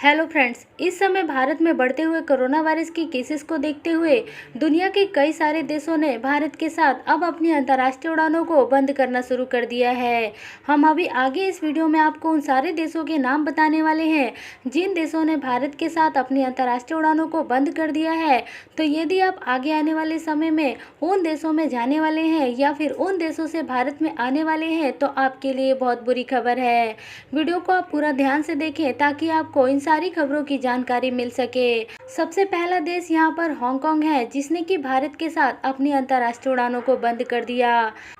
Hello friends, इस समय भारत में बढ़ते हुए कोरोना वायरस की केसेस को देखते हुए दुनिया के कई सारे देशों ने भारत के साथ अब अपनी अंतर्राष्ट्रीय उड़ानों को बंद करना शुरू कर दिया है। हम अभी आगे इस वीडियो में आपको उन सारे देशों के नाम बताने वाले हैं जिन देशों ने भारत के साथ अपनी अंतर्राष्ट्रीय उड़ानों को बंद कर दिया है। तो यदि आप आगे आने वाले समय में उन देशों में जाने वाले हैं या फिर उन देशों से भारत में आने वाले हैं तो आपके लिए बहुत बुरी खबर है। वीडियो को आप पूरा ध्यान से देखें ताकि आपको इन सारी खबरों की जानकारी मिल सके। सबसे पहला देश यहाँ पर हांगकांग है, जिसने कि भारत के साथ अपनी अंतर्राष्ट्रीय उड़ानों को बंद कर दिया।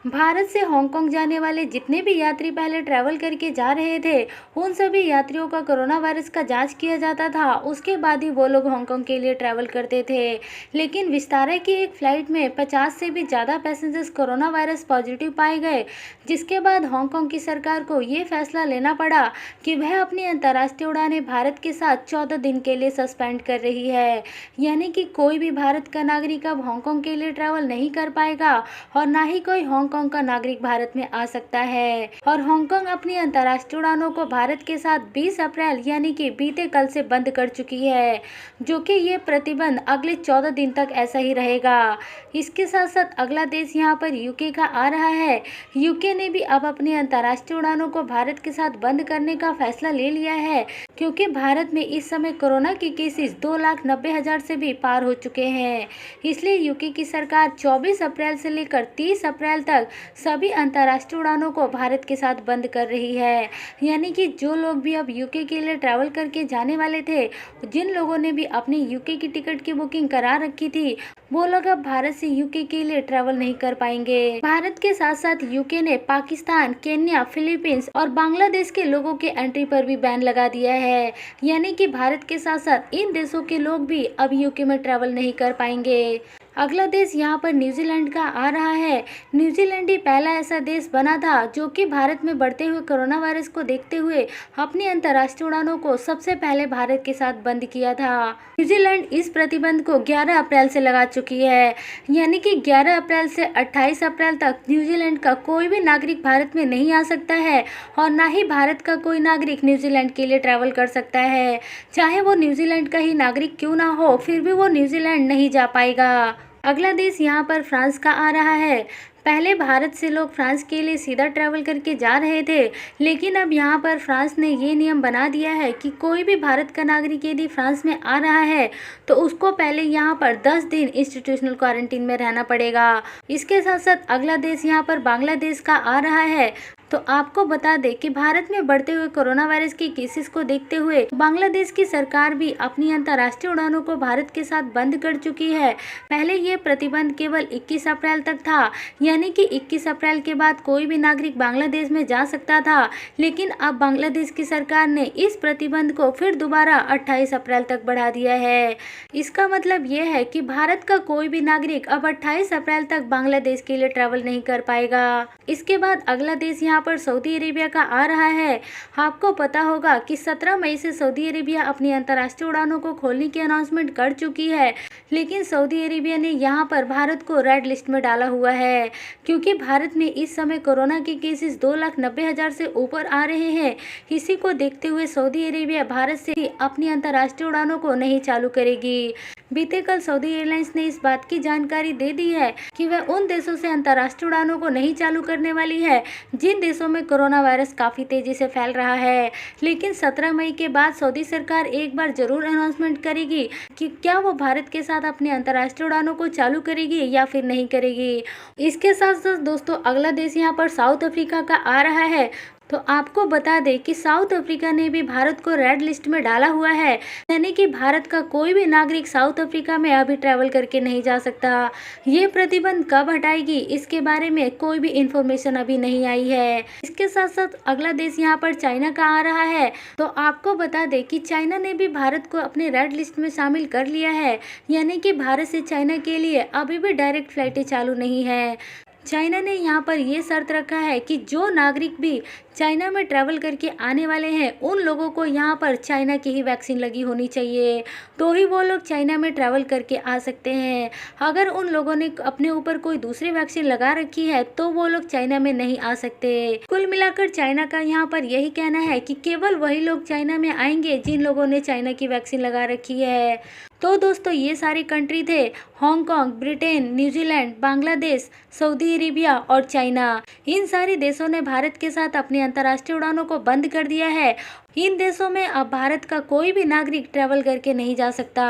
भारत से हांगकांग जाने वाले जितने भी यात्री पहले ट्रैवल करके जा रहे थे, उन सभी यात्रियों का कोरोना वायरस का जांच किया जाता था। उसके बाद ही वो लोग हांगकांग के लिए ट्रैवल करते थे। लेकिन विस्तारा की एक फ्लाइट में 50 से भी ज़्यादा पैसेंजर्स कोरोना वायरस पॉजिटिव पाए गए, जिसके बाद हांगकांग की सरकार को ये फैसला लेना पड़ा कि वह अपनी अंतर्राष्ट्रीय उड़ानें भारत के साथ 14 दिन के लिए सस्पेंड कर रही है। यानी कि कोई भी भारत का नागरिक अब हांगकांग के लिए ट्रैवल नहीं कर पाएगा और ना ही कोई हांगकांग का नागरिक भारत में आ सकता है। और हांगकांग अपनी अंतर्राष्ट्रीय उड़ानों को भारत के साथ 20 अप्रैल यानी कि बीते कल से बंद कर चुकी है, जो कि ये प्रतिबंध अगले 14 दिन तक ऐसा ही रहेगा। इसके साथ साथ अगला देश यहाँ पर यूके का आ रहा है। यूके ने भी अब अपनी अंतर्राष्ट्रीय उड़ानों को भारत के साथ बंद करने का फैसला ले लिया है, क्योंकि भारत में इस समय कोरोना के केसेस 2,90,000 से भी पार हो चुके हैं। इसलिए यूके की सरकार 24 अप्रैल से लेकर 30 अप्रैल तक सभी अंतर्राष्ट्रीय उड़ानों को भारत के साथ बंद कर रही है। यानी कि जो लोग भी अब यूके के लिए ट्रैवल करके जाने वाले थे, जिन लोगों ने भी अपनी यूके की टिकट की बुकिंग करा रखी थी, वो लोग अब भारत से यूके के लिए ट्रैवल नहीं कर पाएंगे। भारत के साथ साथ यूके ने पाकिस्तान, केन्या, फिलीपींस और बांग्लादेश के लोगों के एंट्री पर भी बैन लगा दिया है। यानी कि भारत के साथ साथ इन देशों के लोग भी अब यूके में ट्रैवल नहीं कर पाएंगे। अगला देश यहाँ पर न्यूजीलैंड का आ रहा है। न्यूजीलैंड ही पहला ऐसा देश बना था जो कि भारत में बढ़ते हुए कोरोना वायरस को देखते हुए अपनी अंतर्राष्ट्रीय उड़ानों को सबसे पहले भारत के साथ बंद किया था। न्यूजीलैंड इस प्रतिबंध को 11 अप्रैल से लगा चुकी है। यानी कि 11 अप्रैल से 28 अप्रैल तक न्यूजीलैंड का कोई भी नागरिक भारत में नहीं आ सकता है और ना ही भारत का कोई नागरिक न्यूजीलैंड के लिए ट्रैवल कर सकता है। चाहे वो न्यूजीलैंड का ही नागरिक क्यों ना हो, फिर भी वो न्यूजीलैंड नहीं जा पाएगा। अगला देश यहाँ पर फ्रांस का आ रहा है। पहले भारत से लोग फ्रांस के लिए सीधा ट्रैवल करके जा रहे थे, लेकिन अब यहाँ पर फ्रांस ने ये नियम बना दिया है कि कोई भी भारत का नागरिक यदि फ्रांस में आ रहा है तो उसको पहले यहाँ पर 10 दिन इंस्टीट्यूशनल क्वारंटीन में रहना पड़ेगा। इसके साथ साथ अगला देश यहाँ पर बांग्लादेश का आ रहा है। तो आपको बता दें कि भारत में बढ़ते हुए कोरोना वायरस के केसेस को देखते हुए बांग्लादेश की सरकार भी अपनी अंतर्राष्ट्रीय उड़ानों को भारत के साथ बंद कर चुकी है। पहले ये प्रतिबंध केवल 21 अप्रैल तक था, यानी कि 21 अप्रैल के बाद कोई भी नागरिक बांग्लादेश में जा सकता था, लेकिन अब बांग्लादेश की सरकार ने इस प्रतिबंध को फिर दोबारा 28 अप्रैल तक बढ़ा दिया है। इसका मतलब यह है कि भारत का कोई भी नागरिक अब 28 अप्रैल तक बांग्लादेश के लिए ट्रैवल नहीं कर पाएगा। इसके बाद अगला देश यहाँ पर सऊदी अरेबिया का आ रहा है। आपको पता होगा कि 17 मई से सऊदी अरेबिया अपनी अंतर्राष्ट्रीय उड़ानों को खोलने की अनाउंसमेंट कर चुकी है, लेकिन सऊदी अरेबिया ने यहाँ पर भारत को रेड लिस्ट में डाला हुआ है, क्योंकि भारत में इस समय कोरोना के केसेस 2,90,000 से ऊपर आ रहे हैं। इसी को देखते हुए सऊदी अरेबिया भारत से अपनी अंतर्राष्ट्रीय उड़ानों को नहीं चालू करेगी। बीते कल सऊदी एयरलाइंस ने इस बात की जानकारी दे दी है कि वह उन देशों से अंतर्राष्ट्रीय उड़ानों को नहीं चालू करने वाली है जिन देशों में कोरोना वायरस काफ़ी तेज़ी से फैल रहा है। लेकिन 17 मई के बाद सऊदी सरकार एक बार जरूर अनाउंसमेंट करेगी कि क्या वो भारत के साथ अपने अंतर्राष्ट्रीय उड़ानों को चालू करेगी या फिर नहीं करेगी। इसके साथ साथ दोस्तों अगला देश यहाँ पर साउथ अफ्रीका का आ रहा है। तो आपको बता दें कि साउथ अफ्रीका ने भी भारत को रेड लिस्ट में डाला हुआ है, यानी कि भारत का कोई भी नागरिक साउथ अफ्रीका में अभी ट्रैवल करके नहीं जा सकता। ये प्रतिबंध कब हटाएगी इसके बारे में कोई भी इंफॉर्मेशन अभी नहीं आई है। इसके साथ साथ अगला देश यहाँ पर चाइना का आ रहा है। तो आपको बता दें कि चाइना ने भी भारत को अपने रेड लिस्ट में शामिल कर लिया है, यानी कि भारत से चाइना के लिए अभी भी डायरेक्ट फ्लाइटें चालू नहीं है। चाइना ने यहाँ पर यह शर्त रखा है कि जो नागरिक भी चाइना में ट्रैवल करके आने वाले हैं उन लोगों को यहाँ पर चाइना की ही वैक्सीन लगी होनी चाहिए, तो ही वो लोग चाइना में ट्रैवल करके आ सकते हैं। अगर उन लोगों ने अपने ऊपर कोई दूसरी वैक्सीन लगा रखी है तो वो लोग चाइना में नहीं आ सकते। कुल मिलाकर चाइना का यहाँ पर यही कहना है कि केवल वही लोग चाइना में आएंगे जिन लोगों ने चाइना की वैक्सीन लगा रखी है। तो दोस्तों ये सारी कंट्री थे Hong Kong, Britain, New Zealand, Bangladesh, Saudi Arabia और चाइना। इन सारे देशों ने भारत के साथ अपनी अंतर्राष्ट्रीय उड़ानों को बंद कर दिया है। इन देशों में अब भारत का कोई भी नागरिक ट्रैवल करके नहीं जा सकता।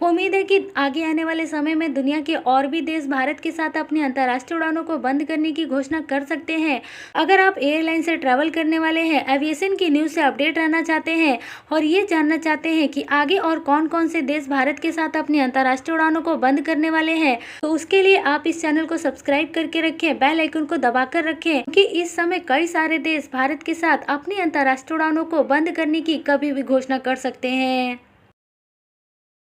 उम्मीद है कि आगे आने वाले समय में दुनिया के और भी देश भारत के साथ अपनी अंतर्राष्ट्रीय उड़ानों को बंद करने की घोषणा कर सकते हैं। अगर आप एयरलाइन से ट्रैवल करने वाले हैं, एविएशन की न्यूज़ से अपडेट रहना चाहते हैं और ये जानना चाहते हैं कि आगे और कौन कौन से देश भारत के साथ अपनी अंतर्राष्ट्रीय उड़ानों को बंद करने वाले हैं, तो उसके लिए आप इस चैनल को सब्सक्राइब करके रखें, बेल आइकन को दबाकर रखें, क्योंकि इस समय कई सारे देश भारत के साथ अपनी अंतर्राष्ट्रीय उड़ानों को बंद करने की कभी भी घोषणा कर सकते हैं।